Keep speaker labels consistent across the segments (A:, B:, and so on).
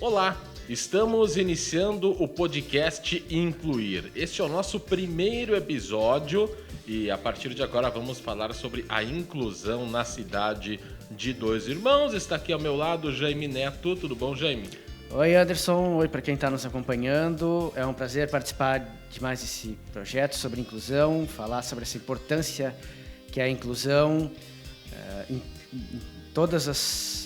A: Olá, estamos iniciando o podcast Incluir. Este é o nosso primeiro episódio e a partir de agora vamos falar sobre a inclusão na cidade de Dois Irmãos. Está aqui ao meu lado Jaime Neto. Tudo bom, Jaime?
B: Oi, Anderson. Oi para quem está nos acompanhando. É um prazer participar de mais esse projeto sobre inclusão, falar sobre essa importância que é a inclusão em todos os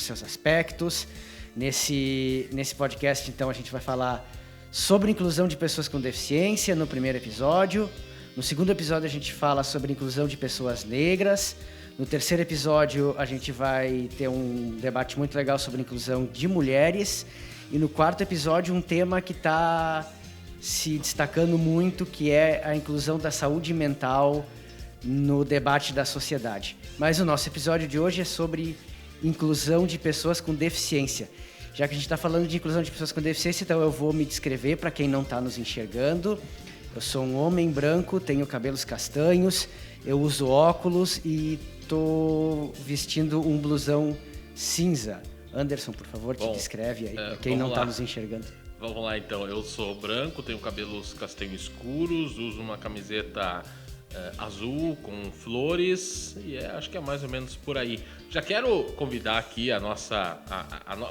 B: seus aspectos. Nesse podcast, então, a gente vai falar sobre inclusão de pessoas com deficiência no primeiro episódio. No segundo episódio, a gente fala sobre inclusão de pessoas negras. No terceiro episódio, a gente vai ter um debate muito legal sobre inclusão de mulheres. E no quarto episódio, um tema que está se destacando muito, que é a inclusão da saúde mental no debate da sociedade. Mas o nosso episódio de hoje é sobre inclusão de pessoas com deficiência. Já que a gente está falando de inclusão de pessoas com deficiência, então eu vou me descrever para quem não está nos enxergando. Eu sou um homem branco, tenho cabelos castanhos, eu uso óculos e estou vestindo um blusão cinza. Anderson, por favor, te descreve aí, para quem não está nos enxergando.
A: Vamos lá, então. Eu sou branco, tenho cabelos castanho escuros, uso uma camiseta azul com flores e acho que é mais ou menos por aí. Já quero convidar aqui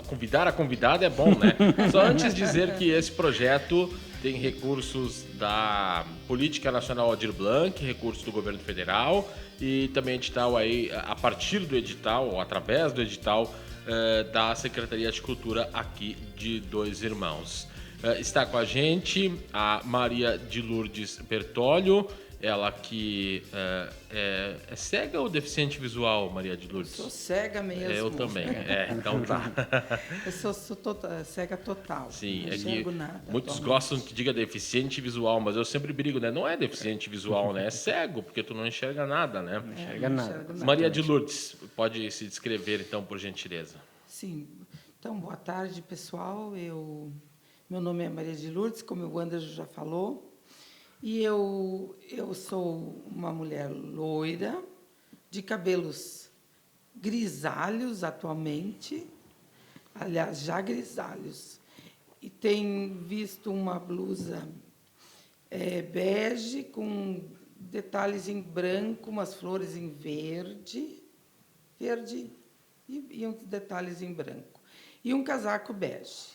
A: convidar a convidada é bom, né? Só antes dizer que esse projeto tem recursos da Política Nacional Aldir Blanc, recursos do governo federal e também edital aí, a partir do edital, ou através do edital da Secretaria de Cultura aqui de Dois Irmãos. Está com a gente a Maria de Lourdes Bertolho, ela que é cega ou deficiente visual, Maria de Lourdes?
C: Sou cega mesmo.
A: Eu também, então tá.
C: Eu sou cega total.
A: Sim,
C: não
A: é que
C: nada,
A: muitos gostam que diga deficiente visual, mas eu sempre brigo, né? Não é deficiente visual, né? É cego, porque tu não enxerga nada, né?
B: Não enxerga nada.
A: Maria de Lourdes, pode se descrever então, por gentileza?
C: Sim. Então, boa tarde, pessoal. Meu nome é Maria de Lourdes, como o Anderson já falou. E eu sou uma mulher loira, de cabelos grisalhos atualmente, aliás, já grisalhos. E tenho visto uma blusa bege com detalhes em branco, umas flores em verde e uns detalhes em branco. E um casaco bege.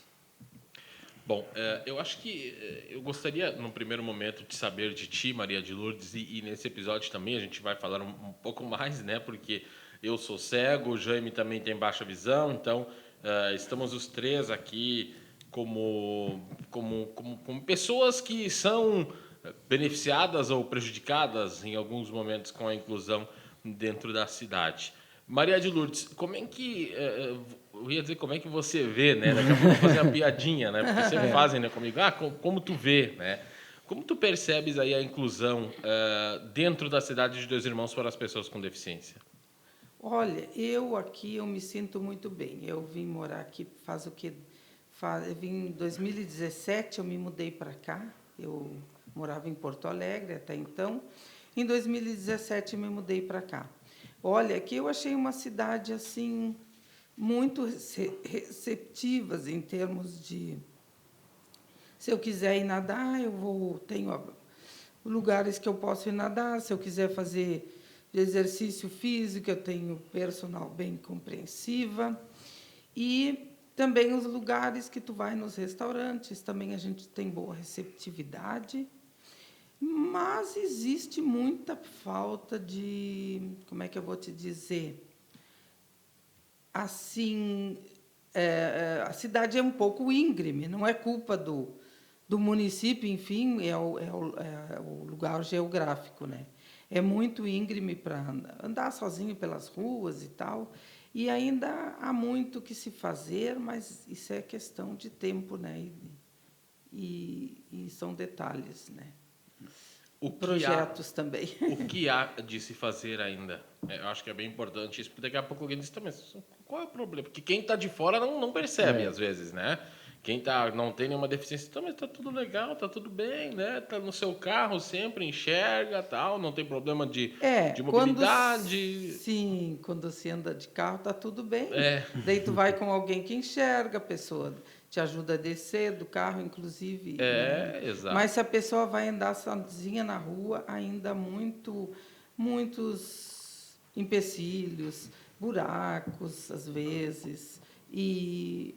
A: Bom, eu acho que eu gostaria, no primeiro momento, de saber de ti, Maria de Lourdes, e nesse episódio também a gente vai falar um pouco mais, né? Porque eu sou cego, o Jaime também tem baixa visão, então estamos os três aqui como pessoas que são beneficiadas ou prejudicadas em alguns momentos com a inclusão dentro da cidade. Maria de Lourdes, como é que... eu ia dizer como é que você vê, né? Daqui a pouco eu vou fazer uma piadinha, né? Porque sempre fazem, né, comigo. Como tu vê, né? Como tu percebes aí a inclusão dentro da cidade de Dois Irmãos para as pessoas com deficiência?
C: Olha, eu me sinto muito bem. Eu vim morar aqui faz o quê? Eu vim em 2017, eu me mudei para cá. Eu morava em Porto Alegre até então. Em 2017, eu me mudei para cá. Olha, aqui eu achei uma cidade assim muito receptiva em termos de, se eu quiser ir nadar, tenho lugares que eu posso ir nadar. Se eu quiser fazer exercício físico, eu tenho personal bem compreensiva. E também os lugares que tu vai nos restaurantes, também a gente tem boa receptividade. Mas existe muita falta de, como é que eu vou te dizer? Assim, a cidade é um pouco íngreme, não é culpa do município, enfim, é o lugar geográfico, né? É muito íngreme para andar sozinho pelas ruas e tal, e ainda há muito que se fazer, mas isso é questão de tempo, né? E são detalhes, né? Projetos também.
A: O que há de se fazer ainda? Eu acho que é bem importante isso, porque daqui a pouco alguém diz, mas qual é o problema? Porque quem está de fora não percebe, às vezes, né? Quem não tem nenhuma deficiência, mas tá tudo legal, tá tudo bem, né? Tá no seu carro sempre, enxerga, tal, não tem problema de mobilidade.
C: Sim, quando você anda de carro, tá tudo bem.
A: É.
C: Daí tu vai com alguém que enxerga, a pessoa te ajuda a descer do carro, inclusive, né?
A: Exato.
C: Mas se a pessoa vai andar sozinha na rua, ainda muitos empecilhos, buracos, às vezes, e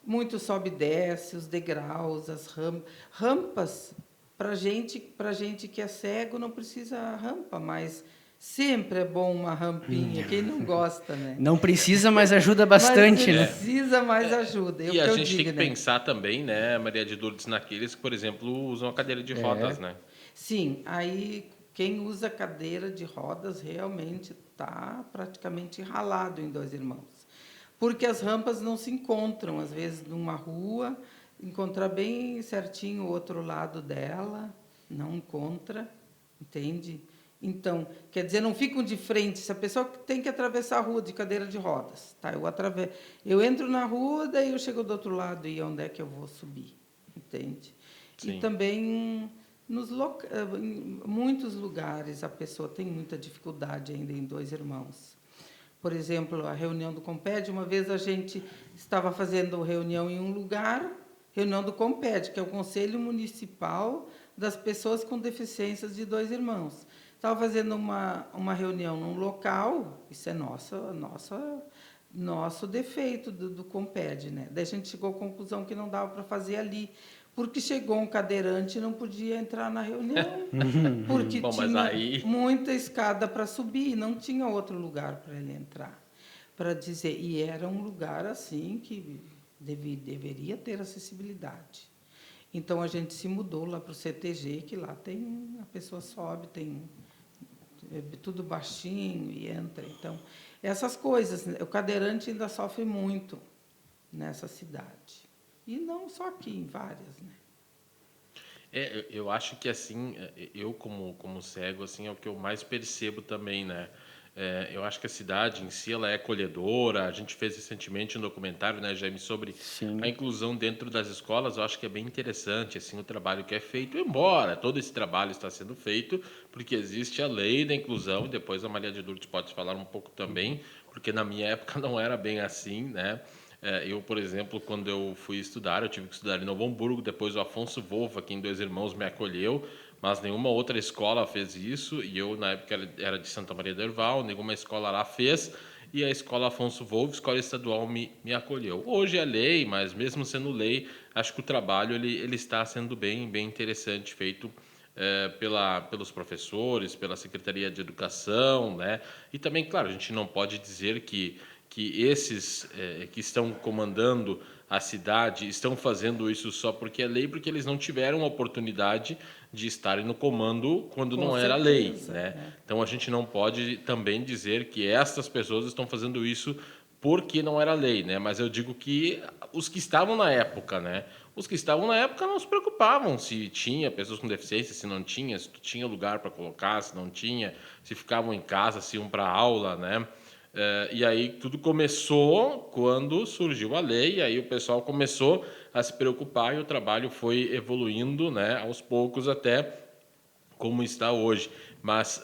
C: muito sobe e desce, os degraus, as rampas. Para gente que é cego não precisa rampa, mas sempre é bom uma rampinha. Quem não gosta, né?
B: Não precisa, mas ajuda bastante,
C: mas
B: né?
C: Precisa, mas ajuda.
A: E a gente tem que pensar também, né, Maria de Lourdes, naqueles que, por exemplo, usam a cadeira de rodas, né?
C: Sim, aí quem usa cadeira de rodas realmente está praticamente ralado em Dois Irmãos. Porque as rampas não se encontram, às vezes, numa rua, encontrar bem certinho o outro lado dela, não encontra, entende? Então, quer dizer, não ficam de frente. Se a pessoa tem que atravessar a rua de cadeira de rodas, tá? Eu entro na rua, daí eu chego do outro lado e onde é que eu vou subir, entende?
A: Sim.
C: E também em muitos lugares a pessoa tem muita dificuldade ainda em Dois Irmãos. Por exemplo, a reunião do Comped, uma vez a gente estava fazendo reunião em um lugar, reunião do Comped, que é o Conselho Municipal das Pessoas com Deficiências de Dois Irmãos. Estava fazendo uma reunião num local, isso é nosso defeito do Comped, né? Daí a gente chegou à conclusão que não dava para fazer ali, porque chegou um cadeirante e não podia entrar na reunião, porque tinha muita escada para subir, não tinha outro lugar para ele entrar. Para dizer, e era um lugar assim que deveria ter acessibilidade. Então a gente se mudou lá para o CTG, que lá a pessoa sobe, tem tudo baixinho e entra. Então, essas coisas, o cadeirante ainda sofre muito nessa cidade. E não só aqui, em várias, né?
A: Eu acho que, assim, eu como cego, assim, é o que eu mais percebo também, né? Eu acho que a cidade em si, ela é acolhedora. A gente fez recentemente um documentário, né, Jaime, sobre a inclusão dentro das escolas. Eu acho que é bem interessante, assim, o trabalho que é feito, embora todo esse trabalho está sendo feito porque existe a lei da inclusão, e depois a Maria de Lourdes pode falar um pouco também, porque na minha época não era bem assim, né? Eu, por exemplo, quando eu fui estudar, eu tive que estudar em Novo Hamburgo, depois o Afonso Wolff, aqui em Dois Irmãos, me acolheu, mas nenhuma outra escola fez isso, e eu, na época, era de Santa Maria do Herval, nenhuma escola lá fez, e a escola Afonso Wolff, escola estadual, me acolheu. Hoje é lei, mas mesmo sendo lei, acho que o trabalho ele está sendo bem interessante, feito pelos professores, pela Secretaria de Educação, né? E também, claro, a gente não pode dizer que esses que estão comandando a cidade estão fazendo isso só porque é lei, porque eles não tiveram a oportunidade de estarem no comando quando não era lei, né? Então a gente não pode também dizer que estas pessoas estão fazendo isso porque não era lei, né? Mas eu digo que os que estavam na época, né? Os que estavam na época não se preocupavam se tinha pessoas com deficiência, se não tinha, se tinha lugar para colocar, se não tinha, se ficavam em casa, se iam para aula, né? E aí tudo começou quando surgiu a lei, e aí o pessoal começou a se preocupar e o trabalho foi evoluindo, né, aos poucos até como está hoje. Mas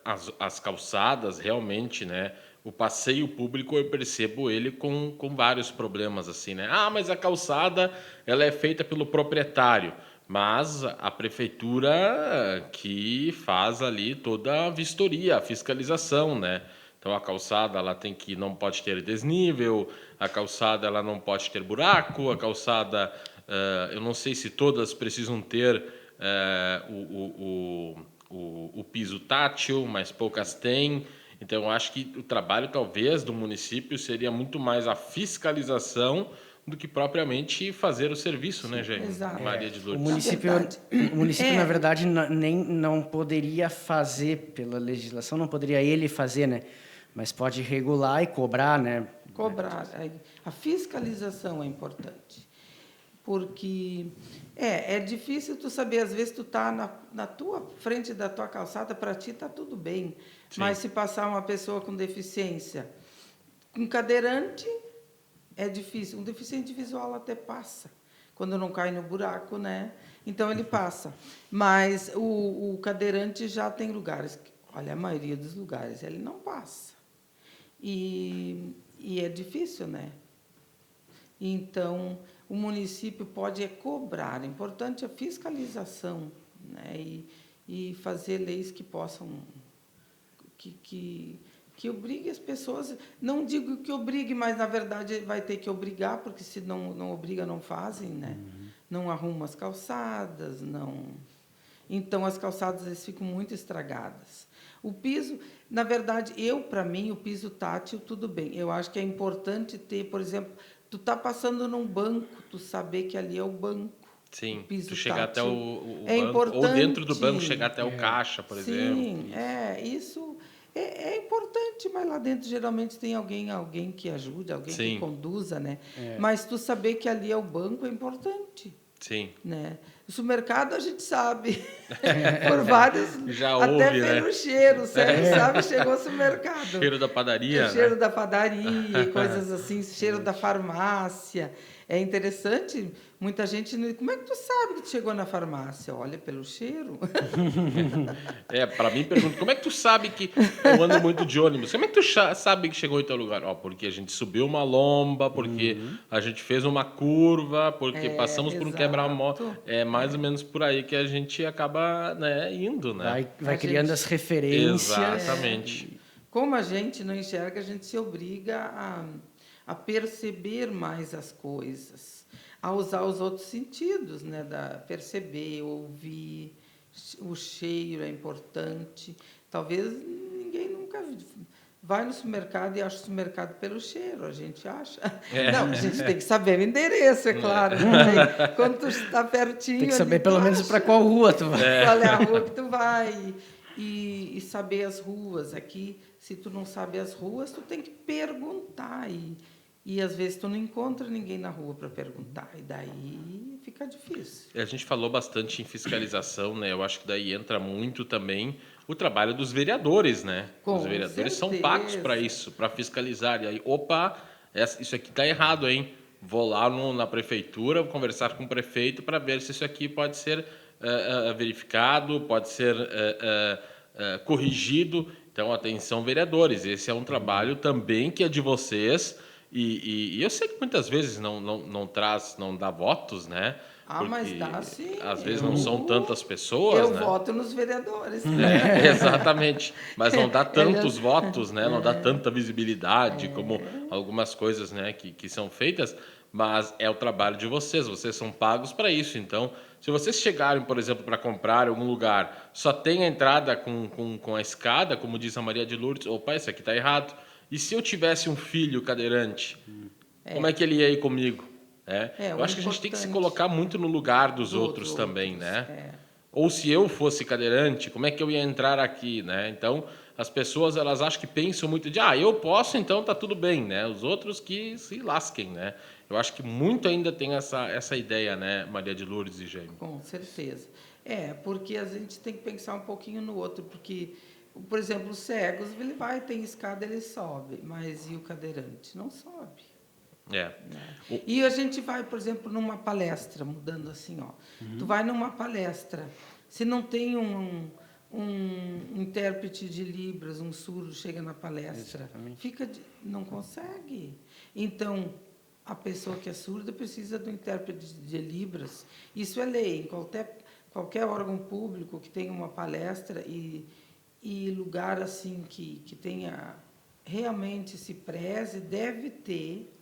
A: as calçadas realmente, né, o passeio público eu percebo ele com vários problemas assim, né? Ah, mas a calçada ela é feita pelo proprietário. Mas a prefeitura que faz ali toda a vistoria, a fiscalização, né? Então a calçada ela não pode ter desnível, a calçada ela não pode ter buraco, a calçada eu não sei se todas precisam ter o piso tátil, mas poucas têm. Então eu acho que o trabalho talvez do município seria muito mais a fiscalização do que propriamente fazer o serviço, né, gente?
C: Exato.
A: Maria de Lourdes.
B: O município na verdade, não poderia fazer, pela legislação, não poderia ele fazer, né? Mas pode regular e cobrar, né?
C: Cobrar. A fiscalização é importante. Porque é difícil tu saber, às vezes tu tá na tua frente da tua calçada, para ti tá tudo bem. Sim. Mas se passar uma pessoa com deficiência, com cadeirante, é difícil. Um deficiente visual até passa, quando não cai no buraco, né? Então, ele passa. Mas o cadeirante já tem lugares, olha, a maioria dos lugares, ele não passa. E é difícil, né? Então, o município pode cobrar. O importante é a fiscalização, né? E fazer leis que possam... que obrigue as pessoas... Não digo que obrigue, mas, na verdade, vai ter que obrigar, porque se não obriga, não fazem, né? Não arrumam as calçadas, não... Então, as calçadas eles ficam muito estragadas. O piso, na verdade, para mim, o piso tátil, tudo bem. Eu acho que é importante ter, por exemplo, tu está passando num banco, tu saber que ali é o banco.
A: Sim,
C: o piso
A: tu chegar até o
C: é
A: banco,
C: importante.
A: ou dentro do banco chegar até o caixa, por exemplo.
C: Sim, isso é importante, mas lá dentro geralmente tem alguém que ajude, alguém que conduza, né? Mas tu saber que ali é o banco é importante.
A: Sim.
C: Né? O supermercado a gente sabe, por vários,
A: já
C: até
A: ouve,
C: pelo
A: né?
C: cheiro, você sabe, chegou ao supermercado.
A: Cheiro da padaria,
C: o cheiro da padaria, coisas assim, cheiro da farmácia. É interessante, muita gente... Como é que tu sabe que tu chegou na farmácia? Olha, pelo cheiro.
A: Para mim, pergunta, como é que tu sabe que eu ando muito de ônibus? Como é que tu sabe que chegou em teu lugar? Porque a gente subiu uma lomba, porque a gente fez uma curva, porque passamos por um quebra-mola. É mais ou menos por aí que a gente acaba, né, indo, né?
B: Vai criando as referências.
A: Exatamente.
C: Como a gente não enxerga, a gente se obriga a perceber mais as coisas, a usar os outros sentidos, né? Perceber, ouvir, o cheiro é importante. Talvez ninguém nunca vai no supermercado e acha o supermercado pelo cheiro, a gente acha. Não, a gente tem que saber o endereço, é claro. Quando tu está pertinho...
B: Tem que saber pelo menos para qual rua tu vai.
C: Qual é a rua que tu vai. E saber as ruas. Aqui, se tu não sabe as ruas, tu tem que perguntar. E às vezes tu não encontra ninguém na rua para perguntar. E daí fica difícil.
A: A gente falou bastante em fiscalização, né? Eu acho que daí entra muito também o trabalho dos vereadores, né? Os vereadores são pagos para isso, para fiscalizar. E aí, isso aqui está errado, hein? Vou lá na prefeitura, vou conversar com o prefeito para ver se isso aqui pode ser verificado, pode ser corrigido. Então, atenção, vereadores, esse é um trabalho também que é de vocês. E eu sei que muitas vezes não dá votos, né? Porque
C: mas dá sim.
A: Às vezes não são tantas pessoas,
C: eu
A: né?
C: voto nos vereadores.
A: Exatamente. Mas não dá tantos votos, né? Não dá tanta visibilidade como algumas coisas, né, que são feitas. Mas é o trabalho de vocês são pagos para isso. Então, se vocês chegarem, por exemplo, para comprar em algum lugar, só tem a entrada com a escada, como diz a Maria de Lourdes, opa, isso aqui está errado. E se eu tivesse um filho cadeirante, como é que ele ia ir comigo? Eu acho que a gente tem que se colocar muito no lugar dos outros também, né? Ou se eu fosse cadeirante, como é que eu ia entrar aqui, né? Então, as pessoas, elas acham que pensam muito de, eu posso, então tá tudo bem, né? Os outros que se lasquem, né? Eu acho que muito ainda tem essa ideia, né, Maria de Lourdes e Jaime?
C: Com certeza. Porque a gente tem que pensar um pouquinho no outro, porque, por exemplo, os cegos, ele vai, tem escada, ele sobe, mas e o cadeirante? Não sobe. Né? E a gente vai, por exemplo, numa palestra, mudando assim, tu vai numa palestra, se não tem um intérprete de Libras, um surdo chega na palestra, não consegue. Então, a pessoa que é surda precisa do intérprete de Libras. Isso é lei. Em qualquer órgão público que tenha uma palestra e lugar assim que tenha realmente se preze, deve ter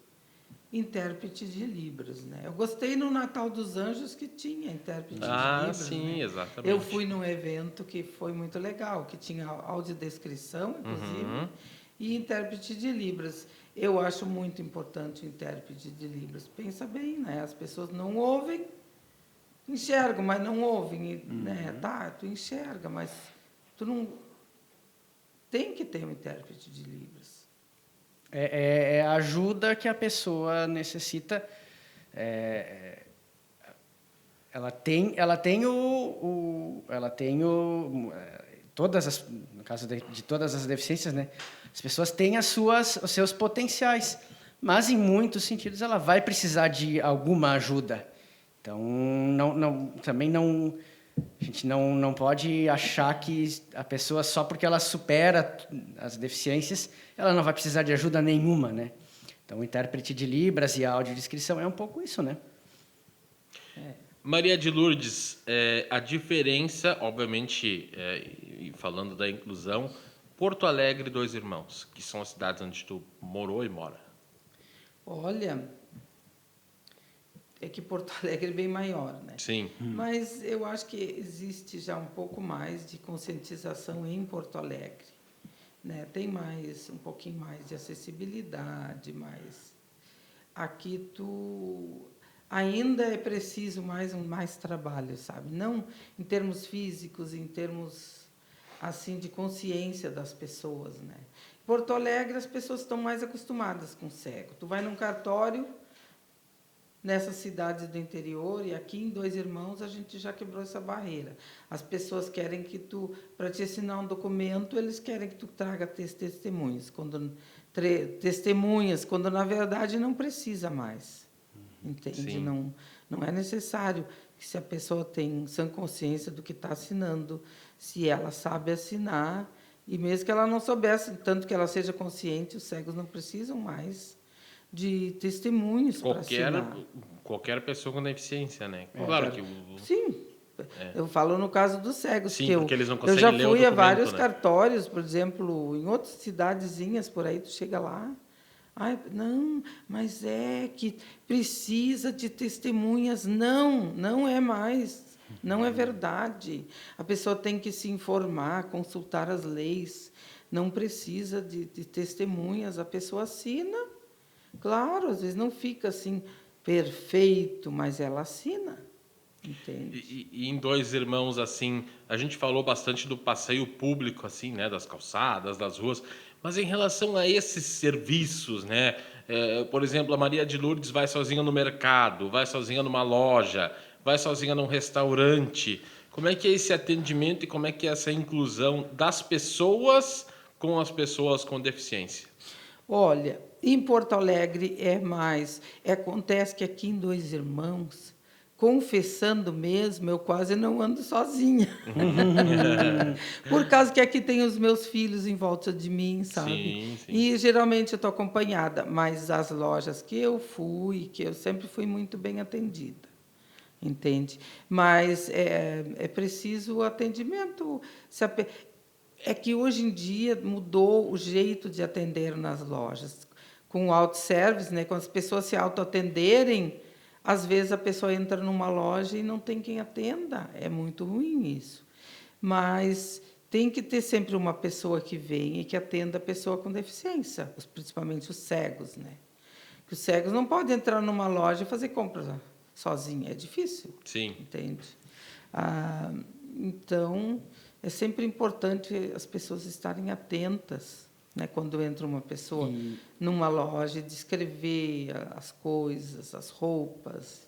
C: intérprete de Libras, né? Eu gostei no Natal dos Anjos que tinha intérprete de Libras.
A: Sim,
C: né?
A: Exatamente.
C: Eu fui num evento que foi muito legal, que tinha audiodescrição, inclusive, e intérprete de Libras. Eu acho muito importante o intérprete de Libras. Pensa bem, né? As pessoas não ouvem, enxergam, mas não ouvem, né? Tu enxerga, mas tu não tem que ter um intérprete de Libras.
B: É a ajuda que a pessoa necessita. Ela tem todas no caso de todas as deficiências, né? As pessoas têm os seus potenciais, mas em muitos sentidos ela vai precisar de alguma ajuda. Então, também não, a gente não pode achar que a pessoa, só porque ela supera as deficiências, ela não vai precisar de ajuda nenhuma, né? Então, o intérprete de Libras e a audiodescrição é um pouco isso, né?
A: Maria de Lourdes, a diferença, obviamente, e falando da inclusão, Porto Alegre e Dois Irmãos, que são as cidades onde tu morou e mora.
C: Olha, é que Porto Alegre é bem maior, né?
A: Sim.
C: Mas eu acho que existe já um pouco mais de conscientização em Porto Alegre, né? Tem um pouquinho mais de acessibilidade, mas aqui ainda é preciso mais trabalho, sabe? Não em termos físicos, em termos assim de consciência das pessoas, né? Porto Alegre as pessoas estão mais acostumadas com cego. Tu vai num cartório nessas cidades do interior, e aqui em Dois Irmãos a gente já quebrou essa barreira. As pessoas querem que para te assinar um documento, eles querem que tu traga testemunhas, quando na verdade não precisa mais. Entende? Não é necessário que, se a pessoa tem sã consciência do que está assinando, se ela sabe assinar, e mesmo que ela não soubesse, tanto que ela seja consciente, os cegos não precisam mais de testemunhos para assinar.
A: Qualquer pessoa com deficiência, né? Claro que
C: Sim. Eu falo no caso dos cegos.
A: Sim,
C: que
A: porque eles não
C: eu
A: conseguem
C: já
A: ler o
C: fui a
A: documento,
C: vários
A: né?
C: cartórios, por exemplo, em outras cidadezinhas por aí, tu chega lá. Ai, não, mas é que precisa de testemunhas. Não é mais. Não é verdade. A pessoa tem que se informar, consultar as leis. Não precisa de testemunhas. A pessoa assina. Claro, às vezes não fica assim perfeito, mas ela assina. Entende?
A: E em Dois Irmãos, assim, a gente falou bastante do passeio público, assim, né? Das calçadas, das ruas. Mas em relação a esses serviços, né? Por exemplo, a Maria de Lourdes vai sozinha no mercado, vai sozinha numa loja, vai sozinha num restaurante. Como é que é esse atendimento e como é que é essa inclusão das pessoas com as pessoas com deficiência?
C: Olha, em Porto Alegre é mais. Acontece que aqui em Dois Irmãos, confessando mesmo, eu quase não ando sozinha. Por causa que aqui tem os meus filhos em volta de mim, sabe?
A: Sim, sim.
C: E geralmente eu estou acompanhada, mas as lojas que eu fui, que eu sempre fui muito bem atendida. Entende? Mas é preciso o atendimento. É que hoje em dia mudou o jeito de atender nas lojas. Com o autosservice, né? Quando as pessoas se autoatenderem, às vezes a pessoa entra numa loja e não tem quem atenda. É muito ruim isso. Mas tem que ter sempre uma pessoa que venha e que atenda a pessoa com deficiência, principalmente os cegos, né? Que os cegos não podem entrar numa loja e fazer compras sozinho, é difícil.
A: Sim.
C: Entende? Então, é sempre importante as pessoas estarem atentas, né, quando entra uma pessoa numa loja, descrever as coisas, as roupas.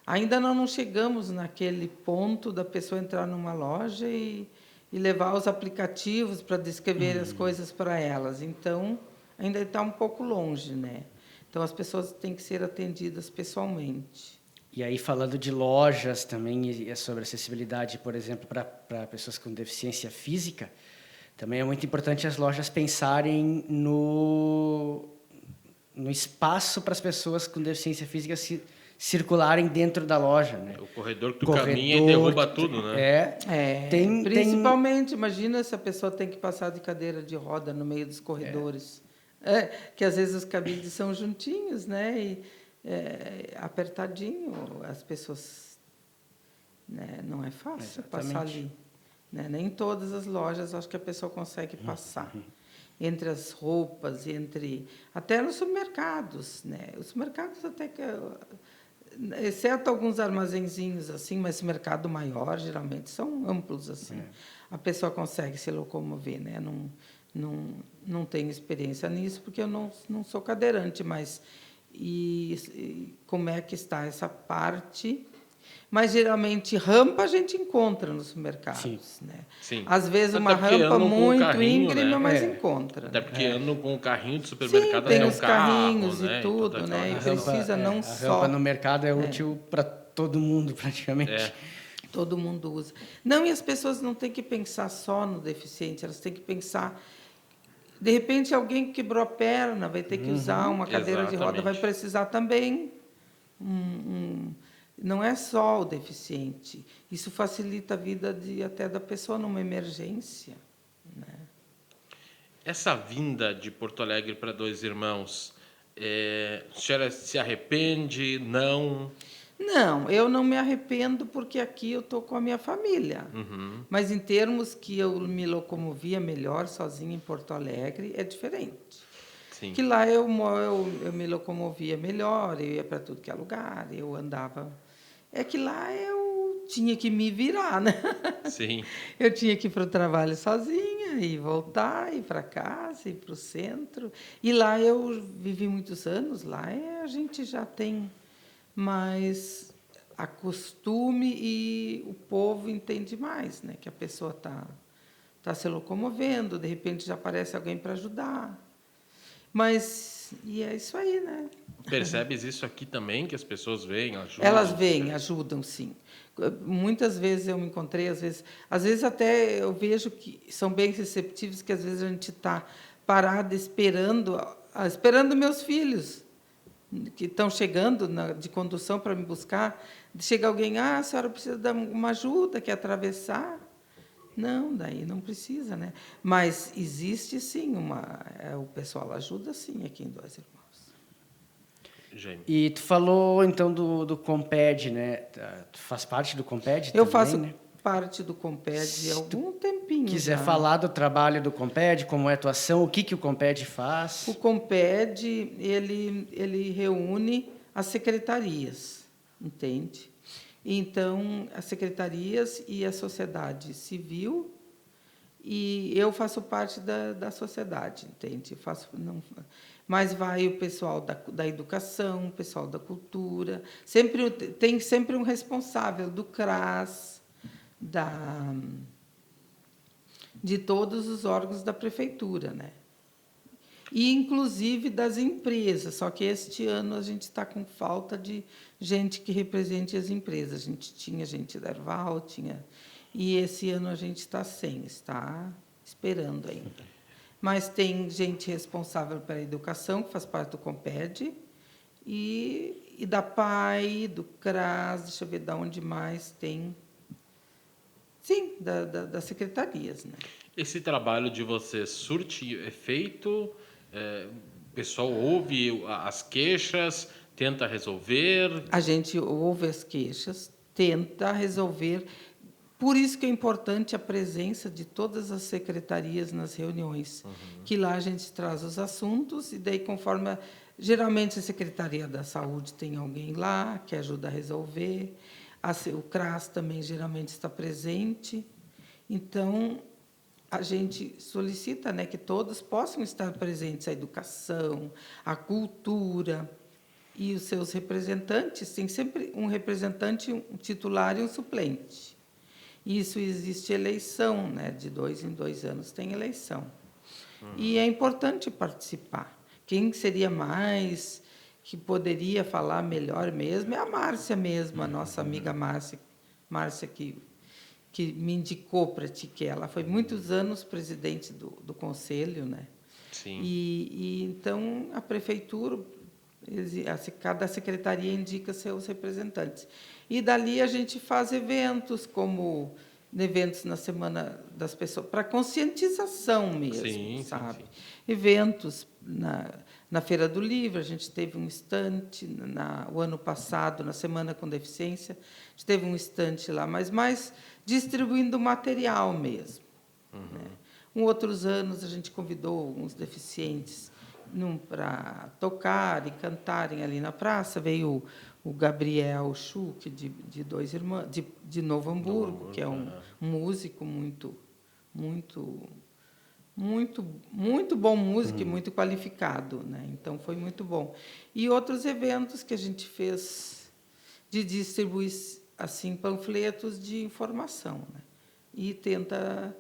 C: Ainda não chegamos naquele ponto da pessoa entrar numa loja e levar os aplicativos para descrever as coisas para elas. Então, ainda está um pouco longe, né? Então, as pessoas têm que ser atendidas pessoalmente.
B: E aí, falando de lojas também, e sobre acessibilidade, por exemplo, para pessoas com deficiência física, também é muito importante as lojas pensarem no espaço para as pessoas com deficiência física circularem dentro da loja, né?
A: O corredor que tu caminha e derruba tudo, né?
C: Principalmente, imagina se a pessoa tem que passar de cadeira de roda no meio dos corredores. Que às vezes os cabides são juntinhos, né? E apertadinho, as pessoas, né? Não é fácil passar ali, né? Nem todas as lojas acho que a pessoa consegue passar. Entre as roupas, até nos supermercados, né? Os supermercados até que, exceto alguns armazenzinhos assim, mas esse mercado maior geralmente são amplos assim. A pessoa consegue se locomover, né? Não tenho experiência nisso porque eu não sou cadeirante, mas como é que está essa parte Mas, geralmente, rampa a gente encontra nos mercados. Né?
A: Sim.
C: Às vezes,
A: Até
C: uma
A: porque
C: rampa
A: andam com o
C: muito
A: carrinho,
C: íngreme,
A: né?
C: mas
B: É.
C: encontra.
A: Até
C: Né?
A: porque andam com o carrinho de
C: Sim,
A: supermercado
C: tem
A: até
C: os
A: um carro,
C: carrinhos
A: né?
C: e tudo,
A: toda aquela
C: né? E
A: questão.
C: precisa não
B: a
C: só...
B: rampa no mercado é útil para todo mundo, praticamente.
A: É.
C: Todo mundo usa. Não, e as pessoas não têm que pensar só no deficiente, elas têm que pensar... De repente, alguém que quebrou a perna vai ter que usar uma cadeira de roda, vai
A: Exatamente.
C: precisar também. Não é só o deficiente. Isso facilita a vida até da pessoa numa emergência. Né?
A: Essa vinda de Porto Alegre para Dois Irmãos, a senhora se arrepende? Não?
C: Não, eu não me arrependo porque aqui eu estou com a minha família.
A: Uhum.
C: Mas em termos que eu me locomovia melhor sozinha em Porto Alegre, é diferente.
A: Sim.
C: Que lá eu me locomovia melhor, eu ia para tudo que é lugar, eu andava. É que lá eu tinha que me virar, né?
A: Sim.
C: Eu tinha que ir para o trabalho sozinha e voltar, ir para casa, ir para o centro. E lá eu vivi muitos anos, lá a gente já tem mais a costume e o povo entende mais, né? Que a pessoa tá se locomovendo, de repente já aparece alguém para ajudar. Mas, e é isso aí, né?
A: Percebes isso aqui também, que as pessoas veem, ajudam?
C: Elas vêm, ajudam, sim. Muitas vezes eu me encontrei, às vezes até eu vejo que são bem receptivos, que às vezes a gente está parada esperando meus filhos, que estão chegando de condução para me buscar. Chega alguém, a senhora precisa de uma ajuda, quer atravessar? Não, daí não precisa, né? Mas existe, sim, o pessoal ajuda, sim, aqui em Dois Irmãos.
A: Jaime.
B: E tu falou, então, do Comped, né? Tu faz parte do Comped
C: Eu
B: também,
C: faço
B: né?
C: parte do Comped há algum tempinho.
B: Quiser
C: já.
B: falar do trabalho do Comped, como é a atuação, o que o Comped faz?
C: O Comped, ele reúne as secretarias, entende? Então, as secretarias e a sociedade civil, e eu faço parte da sociedade, entende? Mas vai o pessoal da educação, o pessoal da cultura, tem sempre um responsável do CRAS, de todos os órgãos da prefeitura, né? E, inclusive, das empresas. Só que este ano a gente está com falta de gente que represente as empresas. A gente tinha gente da Erval, e esse ano a gente está sem, está esperando ainda. Mas tem gente responsável pela educação, que faz parte do Comped, e da PAI, do CRAS, deixa eu ver de onde mais tem. Sim, das secretarias, né?
A: Esse trabalho de vocês surte efeito? O pessoal ouve as queixas, tenta resolver?
C: A gente ouve as queixas, tenta resolver. Por isso que é importante a presença de todas as secretarias nas reuniões, que lá a gente traz os assuntos e daí conforme geralmente a Secretaria da Saúde tem alguém lá que ajuda a resolver, o CRAS também geralmente está presente. Então a gente solicita, né, que todos possam estar presentes, a educação, a cultura e os seus representantes. Tem sempre um representante, um titular e um suplente. Isso existe eleição, né? De 2 em 2 anos tem eleição. E é importante participar. Quem seria mais, que poderia falar melhor mesmo, é a Márcia mesmo, a nossa amiga Márcia que me indicou para ti, que ela foi muitos anos presidente do conselho, né?
A: Sim.
C: E então a prefeitura, cada secretaria indica seus representantes. E dali a gente faz eventos, como eventos na Semana das Pessoas, para conscientização mesmo,
A: Sim,
C: sabe?
A: sim.
C: Eventos na Feira do Livro, a gente teve um estante, o ano passado, na Semana com Deficiência, a gente teve um estante lá, mas mais distribuindo material mesmo. Né? Em outros anos, a gente convidou alguns deficientes para tocar e cantarem ali na praça. Veio o Gabriel Schuch, de Dois Irmãos, de Novo Hamburgo, que é um músico muito bom músico e muito qualificado, né? Então foi muito bom. E outros eventos que a gente fez de distribuir assim, panfletos de informação, né? E tenta,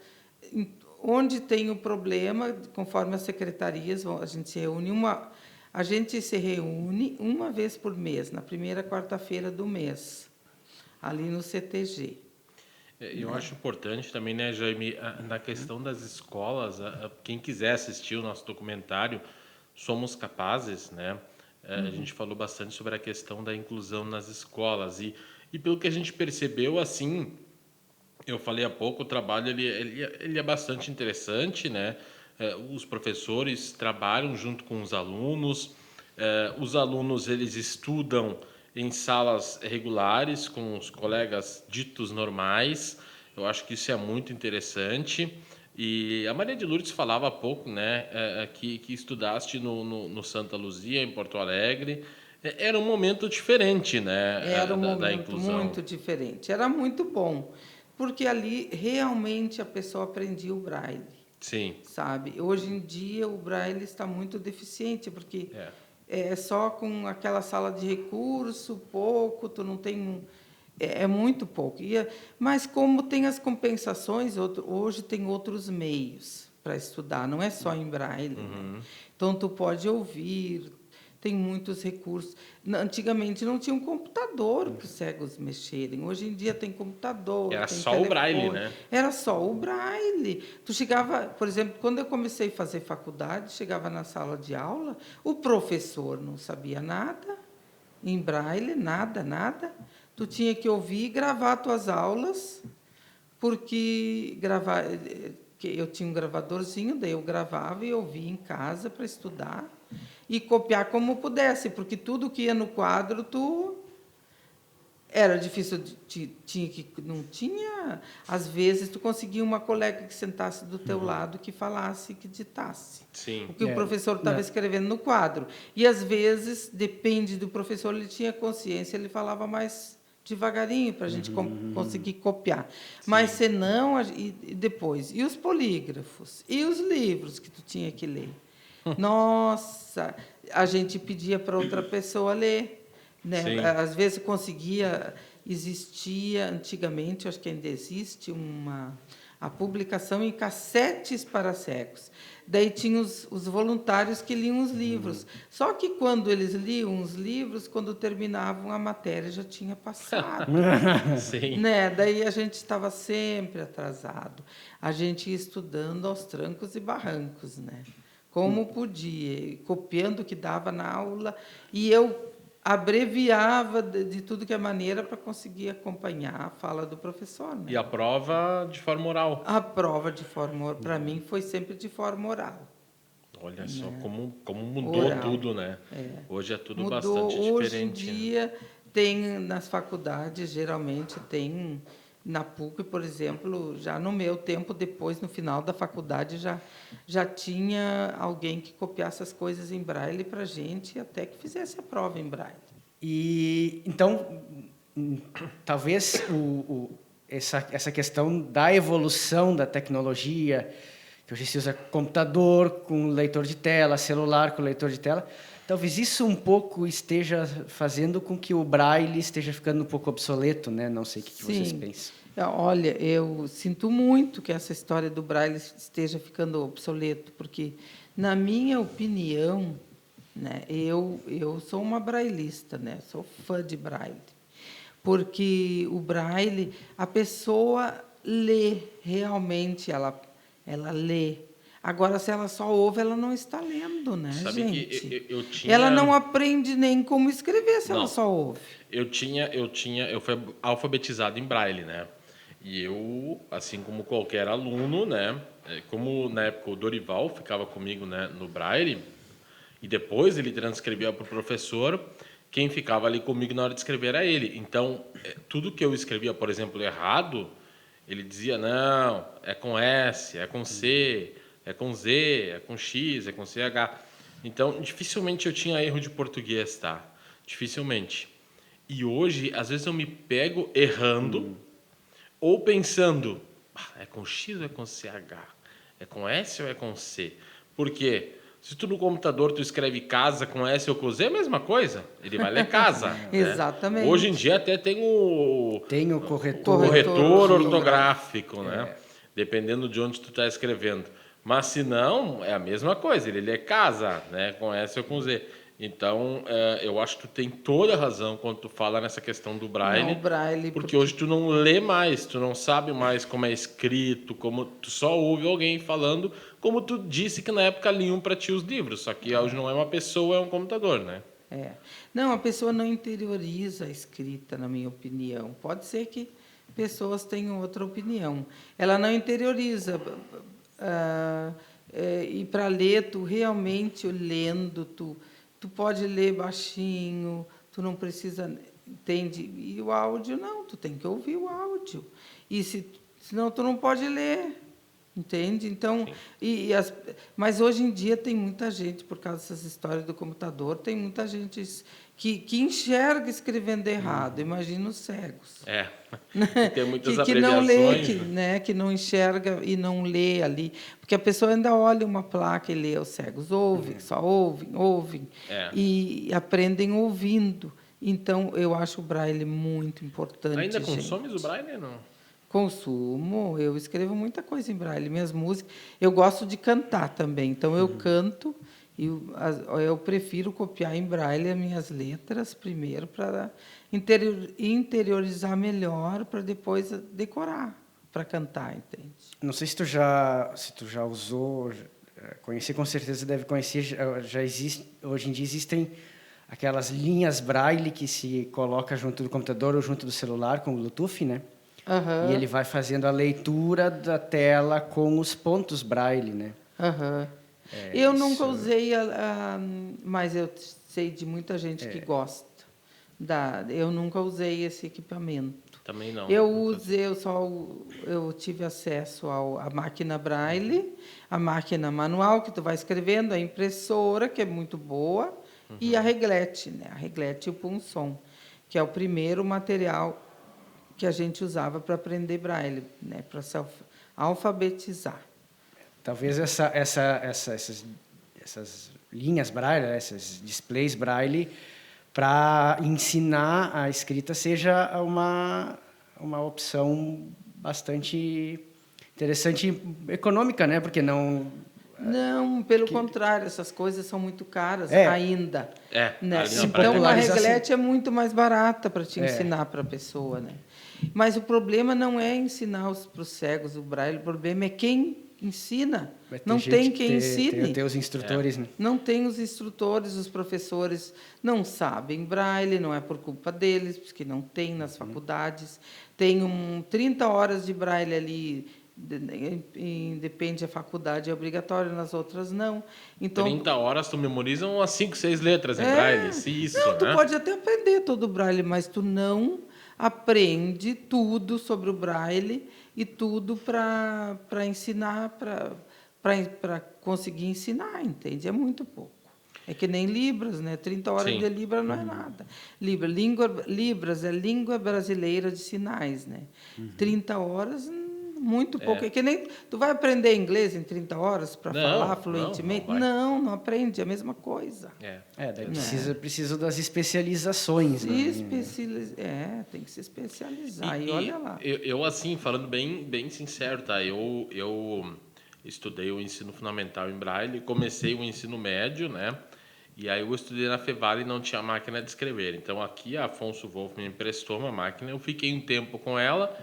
C: onde tem o problema, conforme as secretarias, a gente se reúne uma vez por mês, na primeira quarta-feira do mês, ali no CTG.
A: Eu acho importante também, né, Jaime, na questão das escolas, quem quiser assistir o nosso documentário Somos Capazes, né, a gente falou bastante sobre a questão da inclusão nas escolas e pelo que a gente percebeu, assim, eu falei há pouco, o trabalho ele é bastante interessante, né, os professores trabalham junto com os alunos eles estudam em salas regulares com os colegas ditos normais. Eu acho que isso é muito interessante. E a Maria de Lourdes falava há pouco, né, que estudaste no Santa Luzia, em Porto Alegre. Era um momento diferente, né,
C: Era um
A: da
C: momento
A: inclusão.
C: muito diferente. Era muito bom, porque ali realmente a pessoa aprendia o braille,
A: Sim.
C: sabe? Hoje em dia o braille está muito deficiente, porque é só com aquela sala de recurso, pouco, tu não tem... É muito pouco. Mas como tem as compensações, hoje tem outros meios para estudar, não é só em braille, né? Então, tu pode ouvir, tem muitos recursos. Antigamente não tinha um computador para os cegos mexerem. Hoje em dia tem computador,
A: Era
C: tem
A: só
C: telefone.
A: o braille, né?
C: Era só o braille. Tu chegava, por exemplo, quando eu comecei a fazer faculdade, chegava na sala de aula, o professor não sabia nada, em braille, nada. Tu tinha que ouvir e gravar tuas aulas, porque eu tinha um gravadorzinho, daí eu gravava e ouvia em casa para estudar e copiar como pudesse, porque tudo que ia no quadro era difícil, não tinha, às vezes tu conseguia uma colega que sentasse do teu lado que falasse, que ditasse.
A: Sim.
C: O que o professor estava escrevendo no quadro. E às vezes, depende do professor, ele tinha consciência, ele falava mais devagarinho para a gente conseguir copiar. Mas senão, e depois, e os polígrafos, e os livros que tu tinha que ler. Nossa, a gente pedia para outra pessoa ler. Né? Às vezes existia antigamente, acho que ainda existe, a publicação em cassetes para cegos. Daí tinha os voluntários que liam os livros. Só que quando eles liam os livros, quando terminavam a matéria já tinha passado.
A: Sim.
C: Né? Daí a gente estava sempre atrasado. A gente ia estudando aos trancos e barrancos, né? Como podia, copiando o que dava na aula. E eu abreviava de tudo que é maneira para conseguir acompanhar a fala do professor. Né?
A: E a prova de forma oral.
C: A prova de forma oral, para mim, foi sempre de forma oral.
A: Olha só como mudou oral. Tudo, né? Hoje é tudo
C: mudou,
A: bastante diferente.
C: Hoje em dia, tem nas faculdades, geralmente tem... Na PUC, por exemplo, já no meu tempo, depois, no final da faculdade, já tinha alguém que copiasse as coisas em braille para a gente, até que fizesse a prova em braille.
B: E, então, talvez essa questão da evolução da tecnologia, que hoje se usa computador com leitor de tela, celular com leitor de tela, talvez isso um pouco esteja fazendo com que o braille esteja ficando um pouco obsoleto, né? Não sei o que vocês pensam.
C: Olha, eu sinto muito que essa história do braille esteja ficando obsoleto, porque, na minha opinião, né, eu sou uma braillista, né? Sou fã de braille, porque o braille, a pessoa lê realmente, ela lê. Agora, se ela só ouve, ela não está lendo, né,
A: Sabe
C: gente?
A: Que eu tinha...
C: Ela não aprende nem como escrever se ela só ouve.
A: Eu fui alfabetizado em braille, né? E eu, assim como qualquer aluno, né? Como na época o Dorival ficava comigo, né, no braille, e depois ele transcrevia para o professor, quem ficava ali comigo na hora de escrever era ele. Então, tudo que eu escrevia, por exemplo, errado, ele dizia, não, é com S, é com C, é com Z, é com X, é com CH. Então, dificilmente eu tinha erro de português, tá? Dificilmente. E hoje, às vezes eu me pego errando ou pensando, é com X ou é com CH? É com S ou é com C? Por quê? Se tu no computador tu escreve casa com S ou com Z, é a mesma coisa. Ele vai ler casa. Né?
C: Exatamente.
A: Hoje em dia até tem o
B: corretor
A: ortográfico, né? Dependendo de onde tu está escrevendo. Mas se não, é a mesma coisa. Ele lê casa, né? Com S ou com Z. Então, eu acho que tu tem toda a razão quando tu fala nessa questão do Braille.
C: Não, Braille
A: porque hoje tu não lê mais, tu não sabe mais como é escrito, como tu só ouve alguém falando, como tu disse que na época liam para ti os livros. Só que hoje não é uma pessoa, é um computador, né?
C: Não, a pessoa não interioriza a escrita, na minha opinião. Pode ser que pessoas tenham outra opinião. Ela não interioriza. E para ler, tu realmente lendo, tu pode ler baixinho, tu não precisa, entende? E o áudio, não, tu tem que ouvir o áudio. E senão tu não pode ler, entende? Então, mas hoje em dia tem muita gente, por causa dessas histórias do computador, tem muita gente que enxerga escrevendo errado, imagina os cegos.
A: Tem muitas
C: que não
A: abreviações.
C: lê, que não enxerga e não lê ali. Porque a pessoa ainda olha uma placa e lê, os cegos ouvem, só ouvem. E aprendem ouvindo. Então, eu acho o Braille muito importante.
A: Ainda consomes o Braille, não?
C: Consumo, eu escrevo muita coisa em Braille. Minhas músicas, eu gosto de cantar também. Então, eu canto e eu prefiro copiar em Braille as minhas letras primeiro para interiorizar melhor, para depois decorar, para cantar, entende?
B: Não sei se tu já usou, conhecer com certeza deve conhecer, já existe, hoje em dia existem aquelas linhas Braille que se coloca junto do computador ou junto do celular com o Bluetooth, né? E ele vai fazendo a leitura da tela com os pontos Braille, né?
C: Eu nunca usei, mas eu sei de muita gente que gosta. Eu nunca usei esse equipamento.
A: Também não.
C: Eu tive acesso à máquina Braille, a máquina manual que tu vai escrevendo, a impressora, que é muito boa, e a reglete, né? A reglete e o punção, que é o primeiro material que a gente usava para aprender Braille, né? Para se alfabetizar.
B: Talvez essas linhas Braille, esses displays Braille, para ensinar a escrita seja uma opção bastante interessante e econômica, né? Porque não...
C: Não, pelo contrário, essas coisas são muito caras ainda. Né? Então, a reglete é muito mais barata para te ensinar para a pessoa. Né? Mas o problema não é ensinar para os cegos o Braille, o problema é quem ensina. Não tem quem ensine.
B: Tem os instrutores, né?
C: Não tem os instrutores, os professores não sabem Braille, não é por culpa deles, porque não tem nas faculdades. Tem 30 horas de Braille ali, depende da faculdade, é obrigatório, nas outras não. Então,
A: 30 horas tu memoriza umas 5, 6 letras em Braille.
C: Tu pode até aprender todo o Braille, mas tu não aprende tudo sobre o Braille e tudo para ensinar, para conseguir ensinar, entende? É muito pouco. É que nem Libras, né? 30 horas de Libras não é nada. Libras é língua brasileira de sinais, né? 30 horas, muito pouco. É que nem tu vai aprender inglês em 30 horas para falar fluentemente? Não aprende, é a mesma coisa.
B: Daí precisa das especializações, né?
C: Tem que se especializar. E olha lá.
A: Eu assim, falando bem sincero, tá? Eu estudei o ensino fundamental em Braille, comecei o ensino médio, né? E aí eu estudei na Fevale e não tinha máquina de escrever. Então aqui a Afonso Wolff me emprestou uma máquina, eu fiquei um tempo com ela.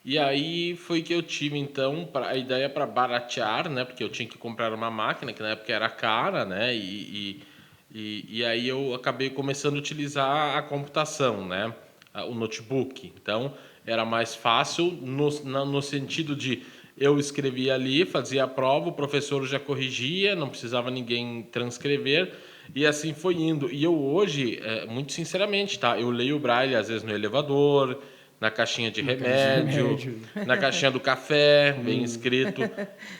A: E aí foi que eu tive, então, a ideia para baratear, né? Porque eu tinha que comprar uma máquina, que na época era cara, né? E aí eu acabei começando a utilizar a computação, né? O notebook. Então, era mais fácil no sentido de eu escrevia ali, fazia a prova, o professor já corrigia, não precisava ninguém transcrever. E assim foi indo. E eu hoje, muito sinceramente, tá? Eu leio o Braille, às vezes, no elevador, na caixinha de remédio, na caixinha do café, bem escrito.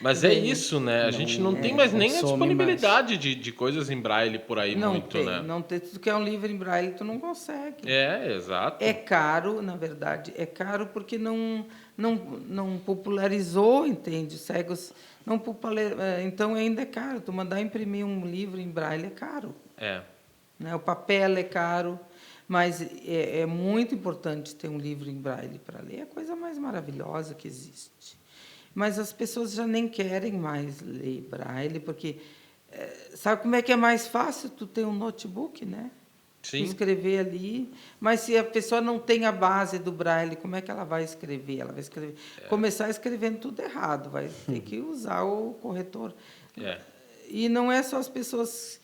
A: Mas é isso, né? A gente não tem mais nem a disponibilidade de coisas em braille por aí né?
C: Não tem. Tu quer um livro em braille, tu não consegue.
A: Exato.
C: É caro, na verdade. É caro porque não popularizou, entende? Os cegos não popularizou. Então, ainda é caro. Tu mandar imprimir um livro em braille é caro. Né? O papel é caro. Mas é muito importante ter um livro em braille para ler. É a coisa mais maravilhosa que existe. Mas as pessoas já nem querem mais ler braille, porque sabe como é que é mais fácil? Tu ter um notebook, né?
A: Sim.
C: Tu escrever ali. Mas se a pessoa não tem a base do braille, como é que ela vai escrever? Ela vai escrever, começar escrevendo tudo errado, vai ter que usar o corretor. E não é só as pessoas...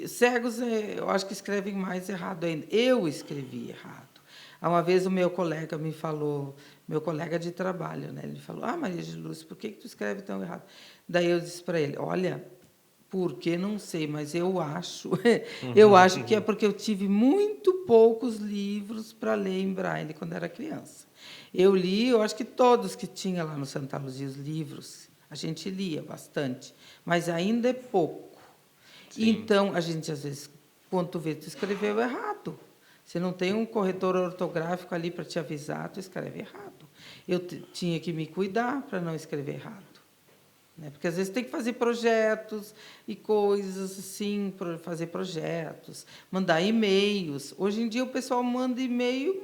C: Cegos, eu acho que escrevem mais errado ainda. Eu escrevi errado. Uma vez o meu colega me falou, meu colega de trabalho, né? Ele falou, Maria de Lúcia, por que tu escreve tão errado? Daí eu disse para ele, olha, por que não sei, mas eu acho que é porque eu tive muito poucos livros para ler em braille quando era criança. Eu li, eu acho que todos que tinha lá no Santa Luzia, os livros, a gente lia bastante, mas ainda é pouco. Sim. Então, a gente, às vezes, quando tu vê, tu escreveu errado. Se não tem um corretor ortográfico ali para te avisar, tu escreve errado. Eu tinha que me cuidar para não escrever errado. Né? Porque, às vezes, tem que fazer projetos e coisas assim, fazer projetos, mandar e-mails. Hoje em dia, o pessoal manda e-mail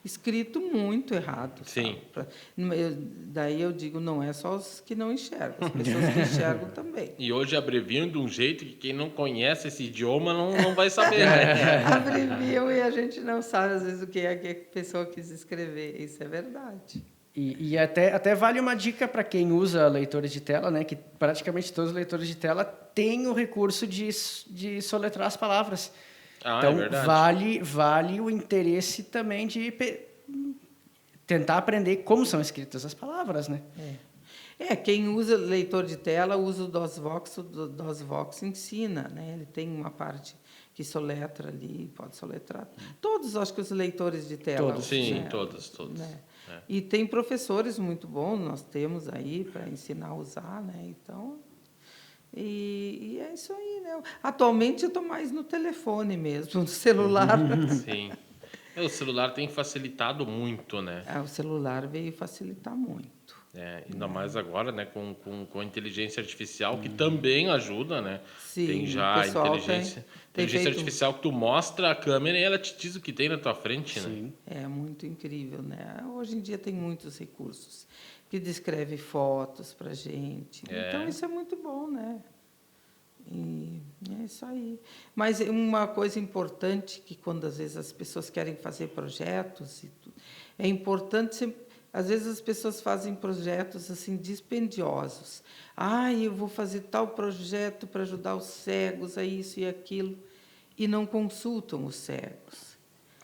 C: escrito muito errado.
A: Sim.
C: Daí eu digo, não é só os que não enxergam, as pessoas que enxergam também.
A: E hoje abreviam de um jeito que quem não conhece esse idioma não vai saber, né?
C: Abreviam e a gente não sabe, às vezes, o que é que a pessoa quis escrever. Isso é verdade.
B: E até vale uma dica para quem usa leitores de tela, né? Que praticamente todos os leitores de tela têm o recurso de soletrar as palavras. Então, vale o interesse também de tentar aprender como são escritas as palavras, né?
C: Quem usa leitor de tela usa o DOSVox ensina, né? Ele tem uma parte que soletra ali, pode soletrar. Todos, acho que os leitores de tela.
A: Todos, sim, né? Todos.
C: Né? E tem professores muito bons, nós temos aí para ensinar a usar, né? Então... E é isso aí, né? Atualmente eu estou mais no telefone mesmo, no celular.
A: Sim. O celular tem facilitado muito, né?
C: O celular veio facilitar muito.
A: Ainda mais agora, né? Com a inteligência artificial, que também ajuda, né?
C: Sim,
A: tem já a inteligência artificial que tu mostra a câmera e ela te diz o que tem na tua frente,
B: Sim.
A: né?
C: É muito incrível, né? Hoje em dia tem muitos recursos que descreve fotos para gente. Então, isso é muito bom, né? E é isso aí. Mas uma coisa importante, que quando, às vezes, as pessoas querem fazer projetos, é importante sempre... Às vezes, as pessoas fazem projetos assim dispendiosos. Eu vou fazer tal projeto para ajudar os cegos a isso e aquilo, e não consultam os cegos.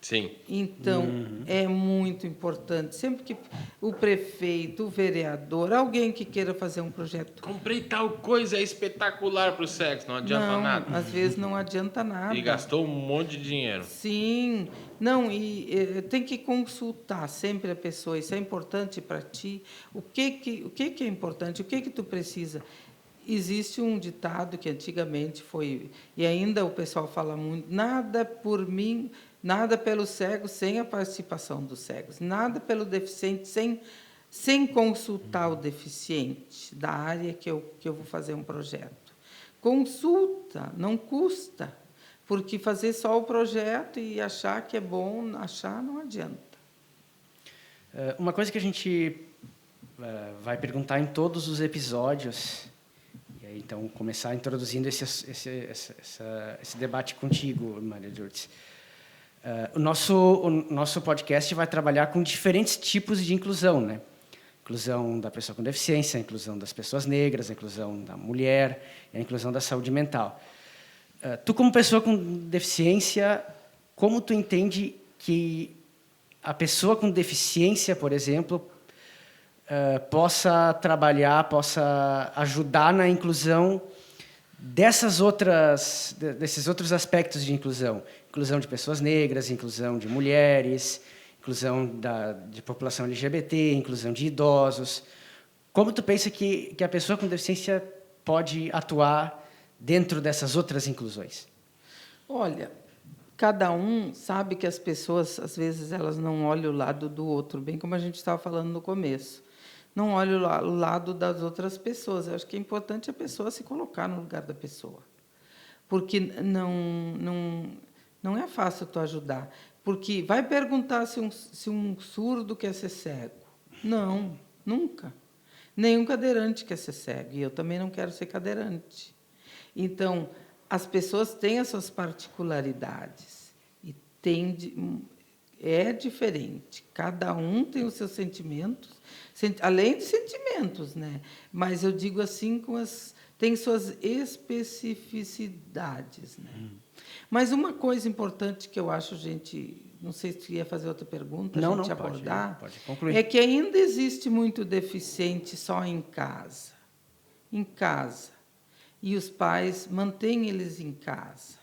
A: Sim.
C: Então, é muito importante. Sempre que o prefeito, o vereador, alguém que queira fazer um projeto...
A: Comprei tal coisa, é espetacular para os cegos, não adianta nada.
C: Às vezes não adianta nada.
A: E gastou um monte de dinheiro.
C: Sim. Tem que consultar sempre a pessoa. Isso é importante para ti. O que é importante? O que tu precisa? Existe um ditado que antigamente foi... E ainda o pessoal fala muito, nada por mim... Nada pelo cego sem a participação dos cegos. Nada pelo deficiente sem consultar o deficiente da área que eu vou fazer um projeto. Consulta, não custa, porque fazer só o projeto e achar que é bom, não adianta.
B: Uma coisa que a gente vai perguntar em todos os episódios, e aí, então, começar introduzindo esse debate contigo, Maria de Lourdes. O nosso podcast vai trabalhar com diferentes tipos de inclusão, né? Inclusão da pessoa com deficiência, a inclusão das pessoas negras, a inclusão da mulher, a inclusão da saúde mental. Tu, como pessoa com deficiência, como tu entende que a pessoa com deficiência, por exemplo, possa trabalhar, possa ajudar na inclusão desses outros aspectos de inclusão? Inclusão de pessoas negras, inclusão de mulheres, inclusão de população LGBT, inclusão de idosos. Como tu pensa que a pessoa com deficiência pode atuar dentro dessas outras inclusões?
C: Olha, cada um sabe que as pessoas, às vezes, elas não olham o lado do outro, bem como a gente estava falando no começo. Não olham o lado das outras pessoas. Eu acho que é importante a pessoa se colocar no lugar da pessoa. Porque não é fácil tu ajudar. Porque vai perguntar se um surdo quer ser cego. Não, nunca. Nenhum cadeirante quer ser cego. E eu também não quero ser cadeirante. Então, as pessoas têm as suas particularidades. E é diferente. Cada um tem os seus sentimentos, além de sentimentos, né? Mas eu digo assim, tem suas especificidades, né? Mas uma coisa importante que eu acho, gente, não sei se ia fazer outra pergunta, a gente abordar,
B: pode concluir.
C: é que ainda existe muito deficiente só em casa. Em casa. E os pais mantêm eles em casa.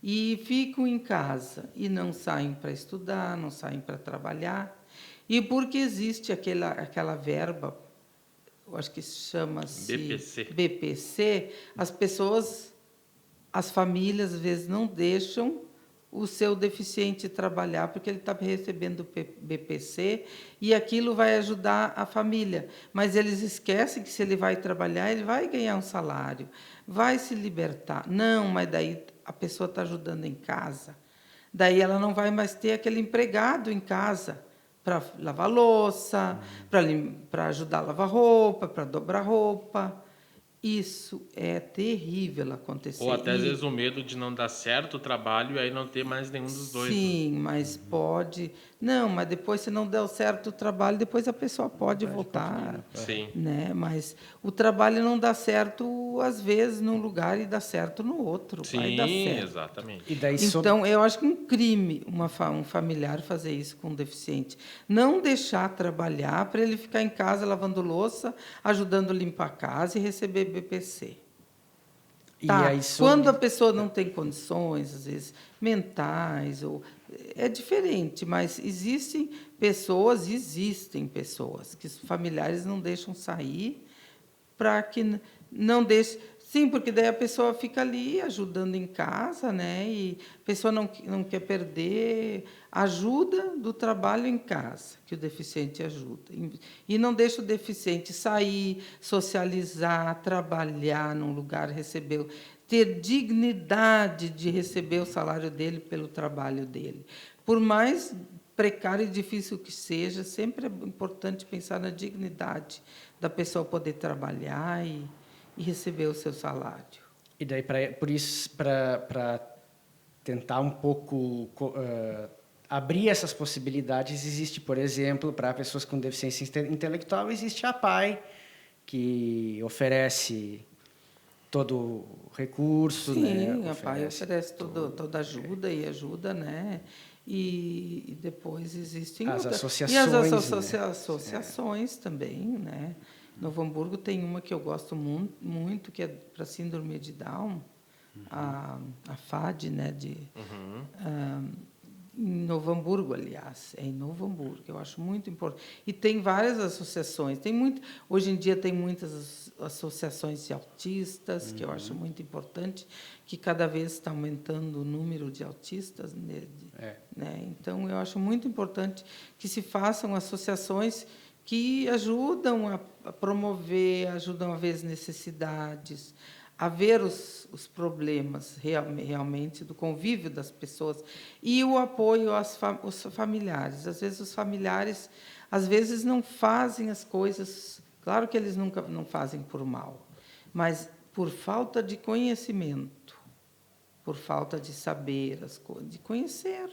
C: E ficam em casa e não saem para estudar, não saem para trabalhar. E porque existe aquela verba, eu acho que chama-se BPC, as famílias, às vezes, não deixam o seu deficiente trabalhar porque ele está recebendo BPC e aquilo vai ajudar a família. Mas eles esquecem que, se ele vai trabalhar, ele vai ganhar um salário, vai se libertar. Não, mas daí a pessoa está ajudando em casa. Daí ela não vai mais ter aquele empregado em casa para lavar louça, para ajudar a lavar roupa, para dobrar roupa. Isso é terrível acontecer.
A: Ou até, às vezes, o medo de não dar certo o trabalho e aí não ter mais nenhum dos dois.
C: Sim, mas pode... Não, mas depois, se não der certo o trabalho, depois a pessoa pode voltar.
A: Sim.
C: Né? Mas o trabalho não dá certo, às vezes, num lugar e dá certo no outro.
A: Sim,
C: vai dar certo.
A: exatamente.
B: E daí,
C: Então, eu acho que é um crime um familiar fazer isso com um deficiente. Não deixar trabalhar para ele ficar em casa lavando louça, ajudando a limpar a casa e receber BPC. Tá.
B: Aí,
C: Quando a pessoa não tem condições, às vezes, mentais, é diferente, mas existem pessoas que os familiares não deixam sair para que não deixe... Sim, porque daí a pessoa fica ali ajudando em casa, né? E a pessoa não quer perder a ajuda do trabalho em casa, que o deficiente ajuda. E não deixa o deficiente sair, socializar, trabalhar num lugar, ter dignidade de receber o salário dele pelo trabalho dele. Por mais precário e difícil que seja, sempre é importante pensar na dignidade da pessoa poder trabalhar e receber o seu salário.
B: E daí, por isso, para tentar um pouco abrir essas possibilidades, existe, por exemplo, para pessoas com deficiência intelectual, existe a APAE, que oferece todo o recurso.
C: Sim,
B: né?
C: a APAE oferece toda ajuda e ajuda, né? E depois existem
B: as associações.
C: E as associações também, né? Novo Hamburgo tem uma que eu gosto muito, que é para síndrome de Down, a FAD, né? Em Novo Hamburgo, aliás. É em Novo Hamburgo, eu acho muito importante. E tem várias associações. Hoje em dia tem muitas associações de autistas, que eu acho muito importante, que cada vez está aumentando o número de autistas. Né? Então, eu acho muito importante que se façam associações que ajudam a promover, ajudam a ver as necessidades, a ver os problemas realmente do convívio das pessoas e o apoio aos familiares. Às vezes, os familiares não fazem as coisas, claro que eles nunca não fazem por mal, mas por falta de conhecimento, por falta de saber as coisas, de conhecer.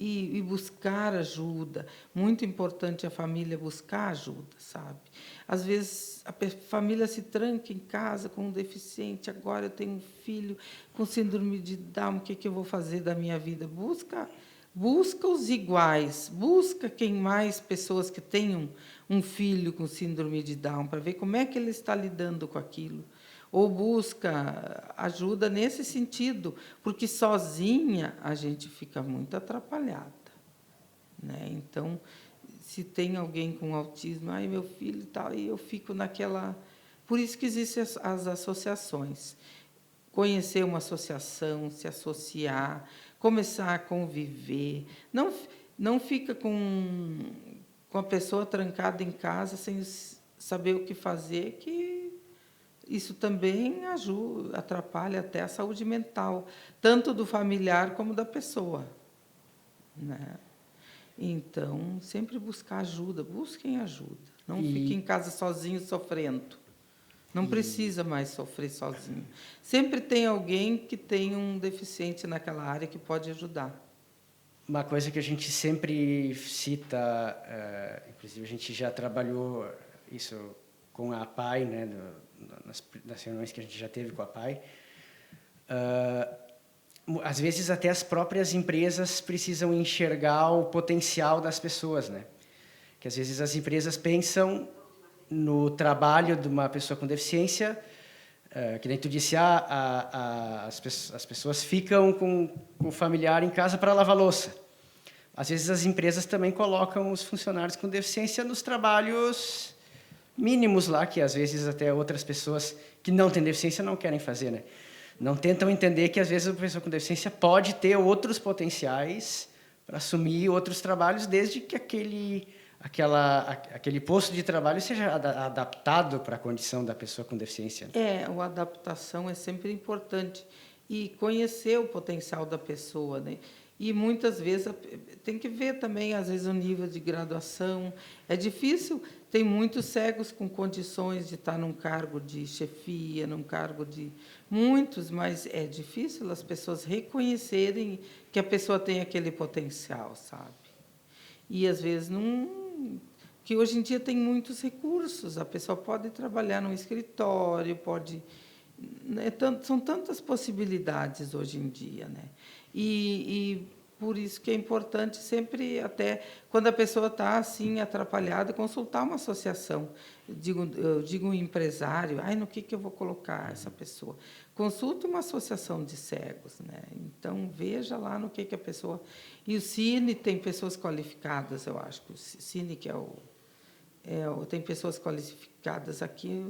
C: E buscar ajuda. Muito importante a família buscar ajuda, sabe? Às vezes, a família se tranca em casa com um deficiente. Agora eu tenho um filho com síndrome de Down, o que eu vou fazer da minha vida? Busca os iguais, busca pessoas que tenham um filho com síndrome de Down, para ver como é que ele está lidando com aquilo. Ou busca ajuda nesse sentido, porque sozinha a gente fica muito atrapalhada. né? Então, se tem alguém com autismo, ai, meu filho e tal, e eu fico naquela... Por isso que existem as associações. Conhecer uma associação, se associar, começar a conviver. Não fica com a pessoa trancada em casa sem saber o que fazer, que isso também atrapalha até a saúde mental, tanto do familiar como da pessoa, né? Então, sempre buscar ajuda, busquem ajuda. Não fiquem em casa sozinho sofrendo. Não precisa mais sofrer sozinho. Sempre tem alguém que tem um deficiente naquela área que pode ajudar.
B: Uma coisa que a gente sempre cita, inclusive a gente já trabalhou isso com a APAI, né, nas reuniões que a gente já teve com a APAI, às vezes até as próprias empresas precisam enxergar o potencial das pessoas, né? Que às vezes as empresas pensam no trabalho de uma pessoa com deficiência, que nem tu disse, as pessoas ficam com o familiar em casa para lavar louça. Às vezes as empresas também colocam os funcionários com deficiência nos trabalhos mínimos lá, que às vezes até outras pessoas que não têm deficiência não querem fazer, né? Não tentam entender que às vezes a pessoa com deficiência pode ter outros potenciais para assumir outros trabalhos, desde que aquele posto de trabalho seja adaptado para a condição da pessoa com deficiência.
C: A adaptação é sempre importante. E conhecer o potencial da pessoa, né? E muitas vezes tem que ver também, às vezes, o nível de graduação. É difícil, tem muitos cegos com condições de estar num cargo de chefia, num cargo de... Muitos, mas é difícil as pessoas reconhecerem que a pessoa tem aquele potencial, sabe? E, às vezes, não... Que hoje em dia tem muitos recursos, a pessoa pode trabalhar num escritório, pode... São tantas possibilidades hoje em dia, né? E por isso que é importante sempre, até quando a pessoa está assim atrapalhada, consultar uma associação. Eu digo um empresário, no que eu vou colocar essa pessoa? Consulte uma associação de cegos, né? Então veja lá no que a pessoa... E o Cine tem pessoas qualificadas, eu acho que o Cine que tem pessoas qualificadas aqui.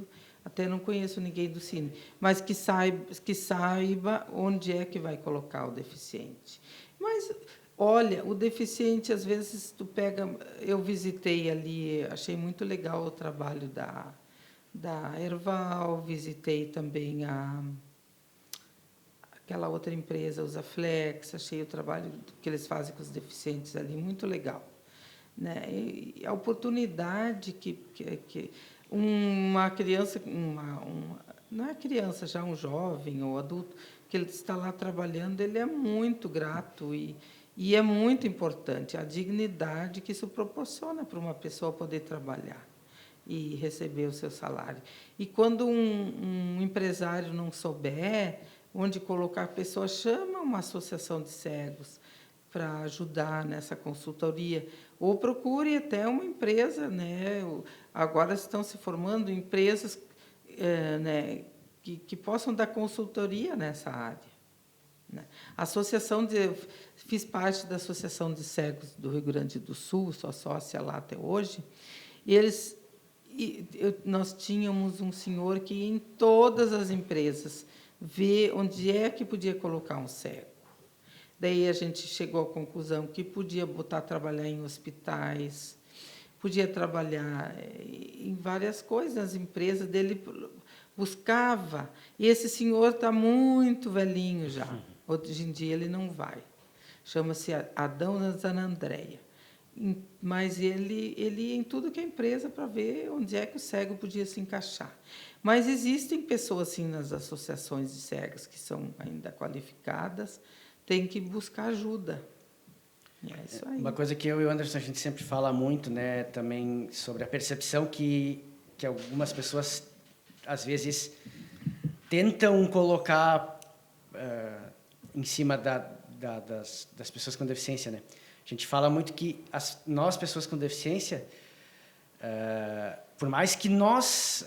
C: Até não conheço ninguém do Cine, mas que saiba onde é que vai colocar o deficiente. Mas, olha, o deficiente, às vezes, tu pega... Eu visitei ali, achei muito legal o trabalho da Erval, visitei também aquela outra empresa, Usaflex, achei o trabalho que eles fazem com os deficientes ali muito legal, né? E a oportunidade que uma criança, não é criança, já um jovem ou adulto, que ele está lá trabalhando, ele é muito grato e é muito importante a dignidade que isso proporciona para uma pessoa poder trabalhar e receber o seu salário. E quando um empresário não souber onde colocar a pessoa, chama uma associação de cegos para ajudar nessa consultoria, ou procure até uma empresa, né? Agora estão se formando empresas né, que possam dar consultoria nessa área, né? Fiz parte da Associação de Cegos do Rio Grande do Sul, sou sócia lá até hoje, e nós tínhamos um senhor que ia em todas as empresas ver onde é que podia colocar um cego. Daí a gente chegou à conclusão que podia trabalhar em hospitais, podia trabalhar em várias coisas, as empresas dele buscava. E esse senhor está muito velhinho já. Hoje em dia ele não vai. Chama-se Adão Zanandréia. Mas ele ia em tudo que é empresa para ver onde é que o cego podia se encaixar. Mas existem pessoas assim nas associações de cegos que são ainda qualificadas, tem que buscar ajuda. É isso aí.
B: Uma coisa que eu e o Anderson a gente sempre fala muito, né, também sobre a percepção que algumas pessoas às vezes tentam colocar em cima das pessoas com deficiência, né? A gente fala muito que nós pessoas com deficiência, por mais que nós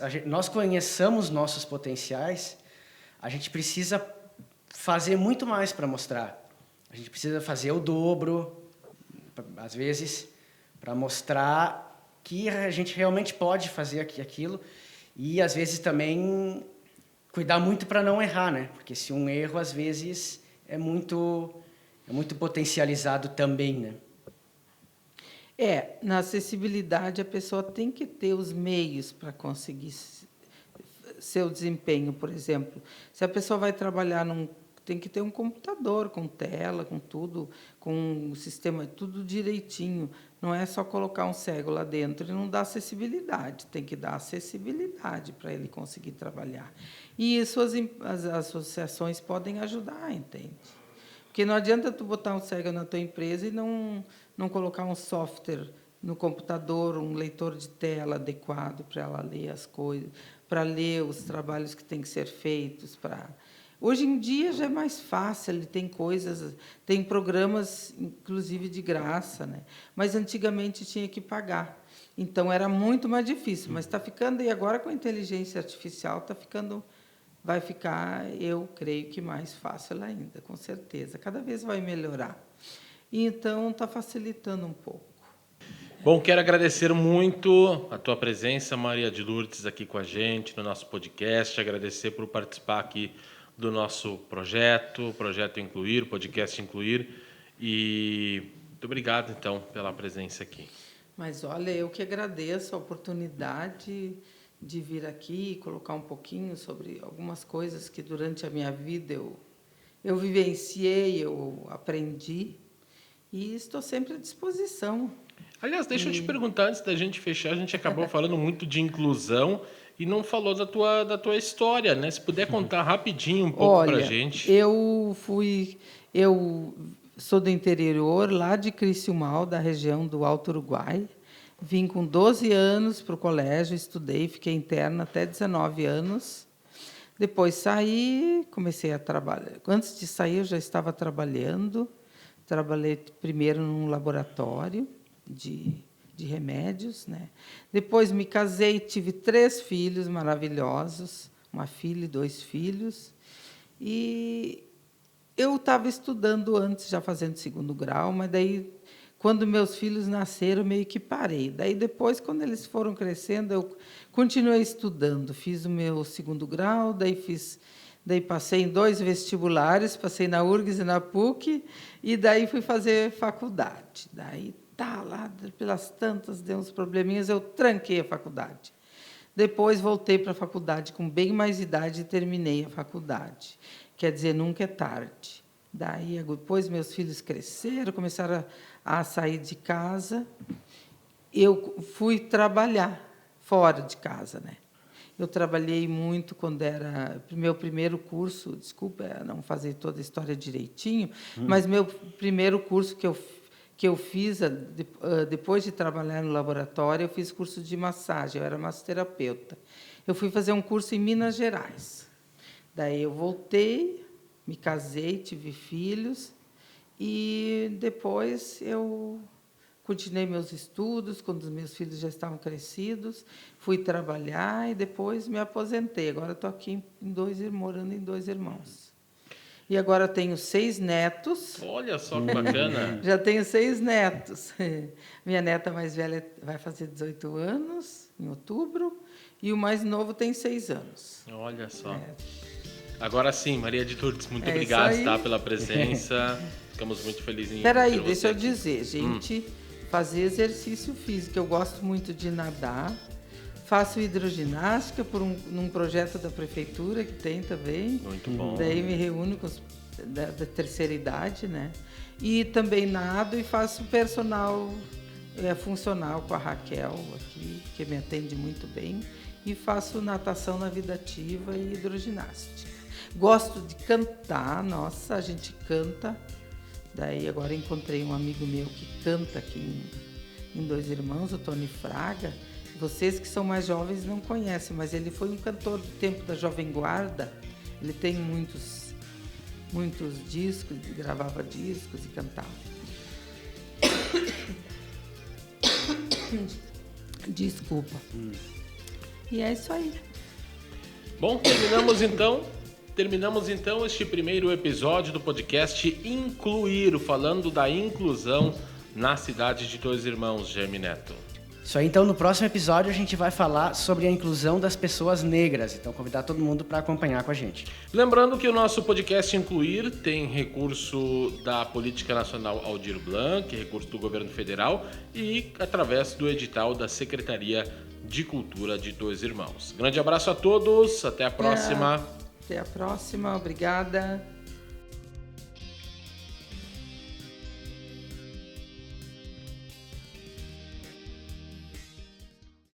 B: conheçamos nossos potenciais, a gente precisa fazer muito mais para mostrar. A gente precisa fazer o dobro, às vezes, para mostrar que a gente realmente pode fazer aquilo e, às vezes, também cuidar muito para não errar, né? Porque se um erro, às vezes, é muito potencializado também, né?
C: Na acessibilidade a pessoa tem que ter os meios para conseguir seu desempenho, por exemplo. Se a pessoa vai trabalhar tem que ter um computador com tela, com tudo, com um sistema, tudo direitinho. Não é só colocar um cego lá dentro e não dá acessibilidade. Tem que dar acessibilidade para ele conseguir trabalhar. E isso as associações podem ajudar, entende? Porque não adianta tu botar um cego na tua empresa e não colocar um software no computador, um leitor de tela adequado para ela ler as coisas, para ler os trabalhos que têm que ser feitos. Hoje em dia já é mais fácil, tem programas, inclusive, de graça, né? Mas antigamente tinha que pagar. Então era muito mais difícil, mas está ficando, e agora com a inteligência artificial vai ficar, eu creio que mais fácil ainda, com certeza. Cada vez vai melhorar. E então está facilitando um pouco.
A: Bom, quero agradecer muito a tua presença, Maria de Lourdes, aqui com a gente no nosso podcast. Agradecer por participar aqui do nosso projeto Incluir, podcast Incluir. E muito obrigado, então, pela presença aqui.
C: Mas, olha, eu que agradeço a oportunidade de vir aqui e colocar um pouquinho sobre algumas coisas que, durante a minha vida, eu vivenciei, eu aprendi, e estou sempre à disposição.
A: Aliás, deixa eu te perguntar, antes da gente fechar, a gente acabou falando muito de inclusão e não falou da tua história, né? Se puder contar rapidinho um pouco para a gente.
C: Eu sou do interior, lá de Criciúmal, da região do Alto Uruguai. Vim com 12 anos para o colégio, estudei, fiquei interna até 19 anos. Depois saí, comecei a trabalhar. Antes de sair, eu já estava trabalhando. Trabalhei primeiro num laboratório de remédios, né? Depois me casei, tive 3 filhos maravilhosos, uma filha e 2 filhos. E eu estava estudando antes, já fazendo 2º grau, mas daí, quando meus filhos nasceram, meio que parei. Daí, depois, quando eles foram crescendo, eu continuei estudando. Fiz o meu 2º grau, daí passei em 2 vestibulares, passei na URGS e na PUC, e daí fui fazer faculdade. Daí, lá, pelas tantas, deu uns probleminhas, eu tranquei a faculdade. Depois, voltei para a faculdade com bem mais idade e terminei a faculdade. Quer dizer, nunca é tarde. Daí, depois, meus filhos cresceram, começaram a sair de casa. Eu fui trabalhar fora de casa, né? Eu trabalhei muito quando era meu primeiro curso, desculpa não fazer toda a história direitinho, mas meu primeiro curso que eu fiz, depois de trabalhar no laboratório, eu fiz curso de massagem, eu era massoterapeuta. Eu fui fazer um curso em Minas Gerais. Daí eu voltei, me casei, tive filhos, e depois eu continuei meus estudos, quando os meus filhos já estavam crescidos, fui trabalhar e depois me aposentei. Agora estou aqui morando em 2 irmãos. E agora tenho 6 netos.
A: Olha só que bacana.
C: Já tenho 6 netos. Minha neta mais velha vai fazer 18 anos, em outubro, e o mais novo tem 6 anos.
A: Olha só. Agora sim, Maria de Lourdes, muito obrigado, tá, pela presença. Ficamos muito felizes em
C: Espera aí, deixa eu dizer, gente, fazer exercício físico. Eu gosto muito de nadar, faço hidroginástica num projeto da prefeitura que tem também.
A: Muito bom.
C: Daí me reúno com os da terceira idade, né? E também nado e faço personal funcional com a Raquel aqui, que me atende muito bem, e faço natação na vida ativa e hidroginástica. Gosto de cantar, nossa, a gente canta. Daí agora encontrei um amigo meu que canta aqui em 2 Irmãos, o Tony Fraga. Vocês que são mais jovens não conhecem, mas ele foi um cantor do tempo da Jovem Guarda. Ele tem muitos discos, gravava discos e cantava. Desculpa. E é isso aí.
A: Bom, terminamos então este primeiro episódio do podcast Incluir, falando da inclusão na cidade de Dois Irmãos, Jaime Neto.
B: Isso aí, então no próximo episódio a gente vai falar sobre a inclusão das pessoas negras. Então convidar todo mundo para acompanhar com a gente.
A: Lembrando que o nosso podcast Incluir tem recurso da Política Nacional Aldir Blanc, recurso do Governo Federal e através do edital da Secretaria de Cultura de Dois Irmãos. Grande abraço a todos, até a próxima.
C: Até a próxima, obrigada.